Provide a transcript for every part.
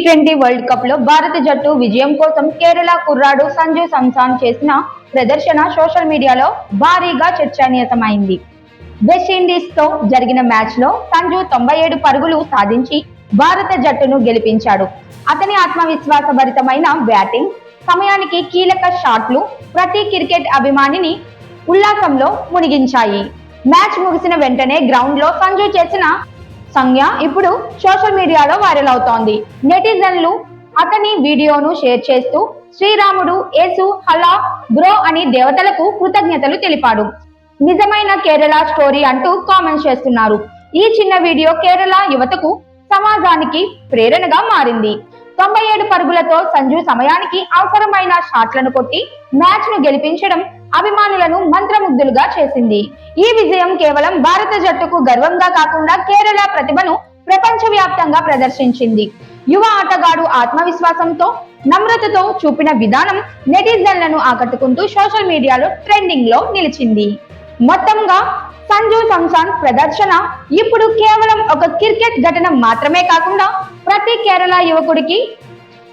T20 world cup లో భారత జట్టు విజయం కోసం కేరళ కుర్రాడు సంజు సంసాన్ చేసిన ప్రదర్శన సోషల్ మీడియాలో భారీగా చర్చనీయాంశమైంది. వెస్టిండీస్ తో జరిగిన మ్యాచ్ లో సంజు 97 పరుగులు సాధించి భారత జట్టును గెలిపించాడు. అతని ఆత్మవిశ్వాసభరితమైన బ్యాటింగ్, సమయానికి కీలక షాట్లు ప్రతి క్రికెట్ అభిమానిని ఉల్లాసంలో మునిగించాయి. మ్యాచ్ ముగిసిన వెంటనే గ్రౌండ్ లో సంజు చేసిన సంజ్ఞ ఇప్పుడు సోషల్ మీడియాలో వైరల్ అవుతోంది. నెటిజన్లు అతని వీడియోను షేర్ చేస్తూ శ్రీరాముడు, యేసు, హల్లా బ్రో అని దేవతలకు కృతజ్ఞతలు తెలిపాడు. నిజమైన కేరళ స్టోరీ అంటూ కామెంట్స్ చేస్తున్నారు. ఈ చిన్న వీడియో కేరళ యువతకు, సమాజానికి ప్రేరణగా మారింది. 97 పరుగులతో సంజు సమయానికి అవసరమైన షాట్లను కొట్టి మ్యాచ్ ను గెలిపించడం అభిమానులను మంత్రముగ్ధులుగా చేసింది. ఈ విజయం కేవలం భారత జట్టుకు గర్వంగా కాకుండా కేరళ ప్రతిభను ప్రపంచవ్యాప్తంగా ప్రదర్శించింది. యువ ఆటగాడు ఆత్మవిశ్వాసంతో, నమ్రతతో చూపిన విధానం నెటిజన్లను ఆకట్టుకుంటూ సోషల్ మీడియాలో ట్రెండింగ్ లో నిలిచింది. మొత్తంగా సంజు సంసాన్ ప్రదర్శన ఇప్పుడు కేవలం ఒక క్రికెట్ ఘటన మాత్రమే కాకుండా ప్రతి కేరళ యువకుడికి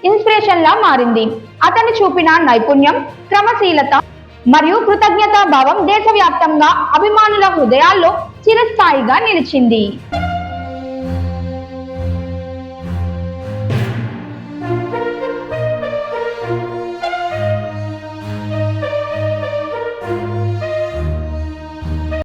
ఇన్స్పిరేషన్ లా మారింది. అతను చూపిన నైపుణ్యం, క్రమశీలత మరియు కృతజ్ఞతా భావం దేశవ్యాప్తంగా అభిమానుల హృదయాల్లో చిరస్థాయిగా నిలిచింది.